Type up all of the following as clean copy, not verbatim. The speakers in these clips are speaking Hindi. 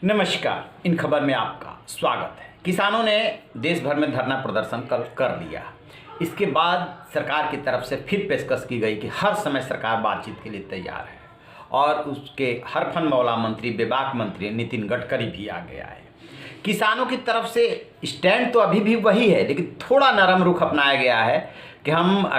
नमस्कार। इन खबर में आपका स्वागत है। किसानों ने देश भर में धरना प्रदर्शन कल कर लिया। इसके बाद सरकार की तरफ से फिर पेशकश की गई कि हर समय सरकार बातचीत के लिए तैयार है और उसके हर फन मौला मंत्री बेबाक मंत्री नितिन गडकरी भी आगे आए। किसानों की तरफ से स्टैंड तो अभी भी वही है, लेकिन थोड़ा नरम रुख अपनाया गया है कि हम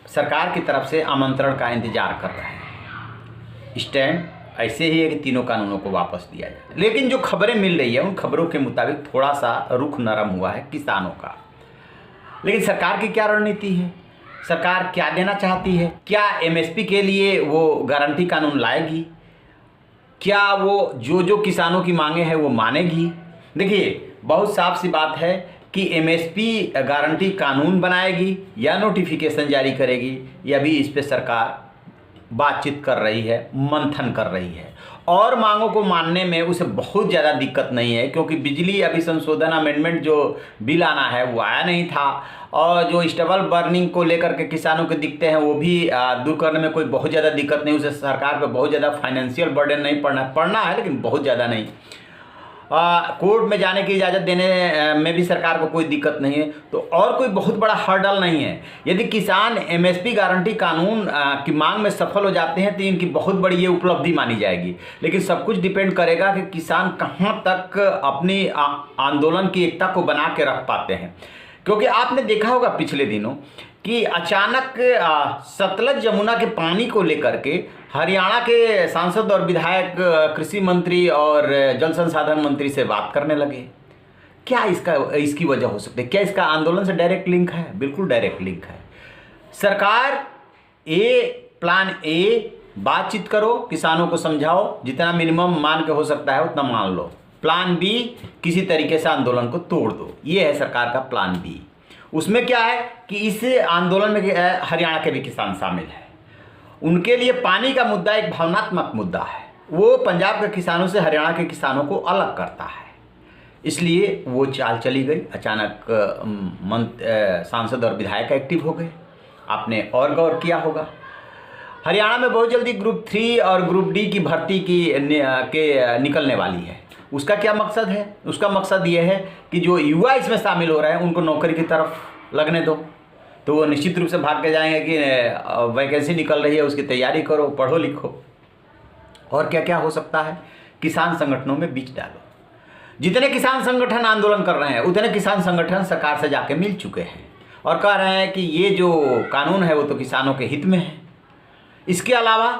सरकार की तरफ से आमंत्रण का इंतजार कर रहे हैं। स्टैंड ऐसे ही है कि तीनों कानूनों को वापस दिया जाए, लेकिन जो खबरें मिल रही है उन खबरों के मुताबिक थोड़ा सा रुख नरम हुआ है किसानों का। लेकिन सरकार की क्या रणनीति है, सरकार क्या देना चाहती है? क्या एमएसपी के लिए वो गारंटी कानून लाएगी? क्या वो जो किसानों की मांगे हैं वो मानेगी? देखिए, बहुत साफ सी बात है कि एमएसपी गारंटी कानून बनाएगी या नोटिफिकेशन जारी करेगी, या भी इस पे सरकार बातचीत कर रही है, मंथन कर रही है। और मांगों को मानने में उसे बहुत ज़्यादा दिक्कत नहीं है, क्योंकि बिजली अभिसंशोधन अमेंडमेंट जो बिल आना है वो आया नहीं था, और जो स्टबल बर्निंग को लेकर के किसानों के दिखते हैं वो भी दूर करने में कोई बहुत ज़्यादा दिक्कत नहीं। उसे सरकार पे बहुत ज़्यादा फाइनेंशियल बर्डन नहीं पड़ना है, लेकिन बहुत ज़्यादा नहीं। कोर्ट में जाने की इजाज़त देने में भी सरकार को कोई दिक्कत नहीं है, तो और कोई बहुत बड़ा हर्डल नहीं है। यदि किसान एमएसपी गारंटी कानून की मांग में सफल हो जाते हैं तो इनकी बहुत बड़ी ये उपलब्धि मानी जाएगी। लेकिन सब कुछ डिपेंड करेगा कि किसान कहाँ तक अपनी आंदोलन की एकता को बना के रख पाते हैं। क्योंकि आपने देखा होगा पिछले दिनों कि अचानक सतलज यमुना के पानी को लेकर के हरियाणा के सांसद और विधायक कृषि मंत्री और जल संसाधन मंत्री से बात करने लगे। क्या इसकी वजह हो सकती है? क्या इसका आंदोलन से डायरेक्ट लिंक है? बिल्कुल डायरेक्ट लिंक है। सरकार प्लान ए बातचीत करो, किसानों को समझाओ, जितना मिनिमम मान के हो सकता है उतना मान लो। प्लान बी, किसी तरीके से आंदोलन को तोड़ दो। ये है सरकार का प्लान बी। उसमें क्या है कि इस आंदोलन में हरियाणा के भी किसान शामिल हैं। उनके लिए पानी का मुद्दा एक भावनात्मक मुद्दा है। वो पंजाब के किसानों से हरियाणा के किसानों को अलग करता है, इसलिए वो चाल चली गई। अचानक सांसद और विधायक एक्टिव हो गए। आपने और गौर किया होगा, हरियाणा में बहुत जल्दी ग्रुप 3 और ग्रुप डी की भर्ती निकलने वाली है। उसका क्या मकसद है? उसका मकसद ये है कि जो युवा इसमें शामिल हो रहे हैं उनको नौकरी की तरफ लगने दो, तो वो निश्चित रूप से भाग के जाएंगे कि वैकेंसी निकल रही है, उसकी तैयारी करो, पढ़ो लिखो। और क्या क्या हो सकता है? किसान संगठनों में बीच डालो। जितने किसान संगठन आंदोलन कर रहे हैं उतने किसान संगठन सरकार से जाके मिल चुके हैं और कह रहे हैं कि ये जो कानून है वो तो किसानों के हित में है। इसके अलावा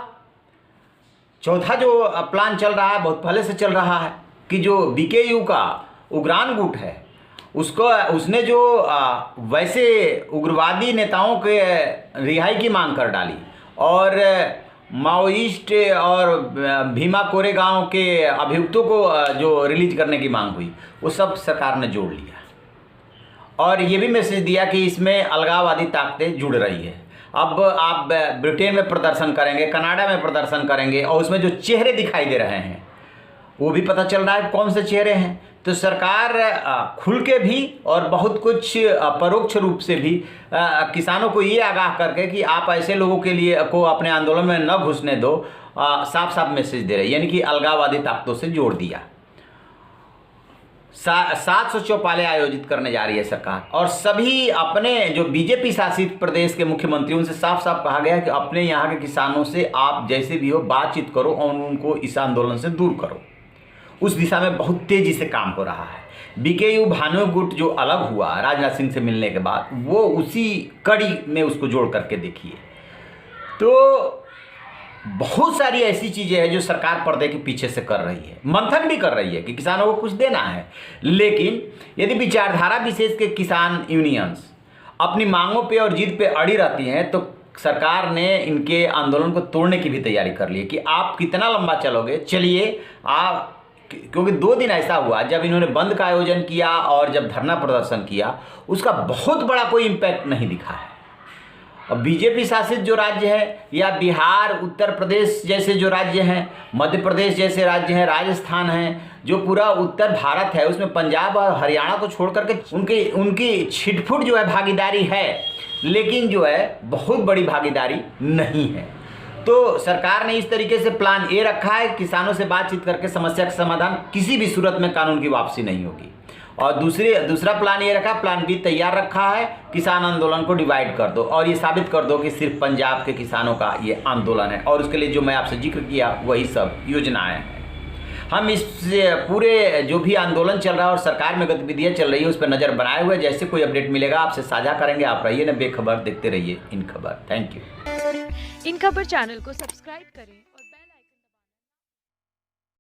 चौथा जो प्लान चल रहा है, बहुत पहले से चल रहा है, कि जो बीकेयू का उग्राण गुट है उसने जो वैसे उग्रवादी नेताओं के रिहाई की मांग कर डाली और माओइस्ट और भीमा कोरेगांव के अभियुक्तों को जो रिलीज करने की मांग हुई, वो सब सरकार ने जोड़ लिया और ये भी मैसेज दिया कि इसमें अलगाववादी ताकतें जुड़ रही है। अब आप ब्रिटेन में प्रदर्शन करेंगे, कनाडा में प्रदर्शन करेंगे और उसमें जो चेहरे दिखाई दे रहे हैं वो भी पता चल रहा है कौन से चेहरे हैं। तो सरकार खुल के भी और बहुत कुछ परोक्ष रूप से भी किसानों को ये आगाह करके कि आप ऐसे लोगों के लिए को अपने आंदोलन में न घुसने दो, साफ साफ मैसेज दे रहे हैं, यानी कि अलगाववादी ताकतों से जोड़ दिया। 700 चौपालें आयोजित करने जा रही है सरकार और सभी अपने जो बीजेपी शासित प्रदेश के मुख्यमंत्री उनसे साफ साफ कहा गया है कि अपने यहाँ के किसानों से आप जैसे भी हो बातचीत करो और उनको इस आंदोलन से दूर करो। उस दिशा में बहुत तेजी से काम हो रहा है। बीकेयू भानु गुट जो अलग हुआ राजनाथ सिंह से मिलने के बाद, वो उसी कड़ी में उसको जोड़ करके देखिए। तो बहुत सारी ऐसी चीज़ें हैं जो सरकार पर्दे के पीछे से कर रही है, मंथन भी कर रही है कि किसानों को कुछ देना है। लेकिन यदि विचारधारा विशेष के किसान यूनियंस अपनी मांगों पे और जिद पे अड़ी रहती हैं तो सरकार ने इनके आंदोलन को तोड़ने की भी तैयारी कर ली है कि आप कितना लंबा चलोगे, चलिए आप। क्योंकि 2 दिन ऐसा हुआ जब इन्होंने बंद का आयोजन किया और जब धरना प्रदर्शन किया, उसका बहुत बड़ा कोई इम्पैक्ट नहीं दिखा है। और बीजेपी शासित जो राज्य है या बिहार, उत्तर प्रदेश जैसे जो राज्य हैं, मध्य प्रदेश जैसे राज्य हैं, राजस्थान हैं, जो पूरा उत्तर भारत है, उसमें पंजाब और हरियाणा को छोड़ करके उनकी छिटफुट जो है भागीदारी है, लेकिन जो है बहुत बड़ी भागीदारी नहीं है। तो सरकार ने इस तरीके से प्लान ए रखा है, किसानों से बातचीत करके समस्या का समाधान, किसी भी सूरत में कानून की वापसी नहीं होगी। और दूसरा प्लान ये रखा, प्लान बी तैयार रखा है, किसान आंदोलन को डिवाइड कर दो और ये साबित कर दो कि सिर्फ पंजाब के किसानों का ये आंदोलन है, और उसके लिए जो मैं आपसे जिक्र किया वही सब योजनाएं हैं। हम इस पूरे जो भी आंदोलन चल रहा है और सरकार में गतिविधियां चल रही है उस पर नज़र बनाए हुए, जैसे कोई अपडेट मिलेगा आपसे साझा करेंगे। आप रहिए ना बेखबर, देखते रहिए इन खबर। Thank you. इन खबर चैनल को सब्सक्राइब करें।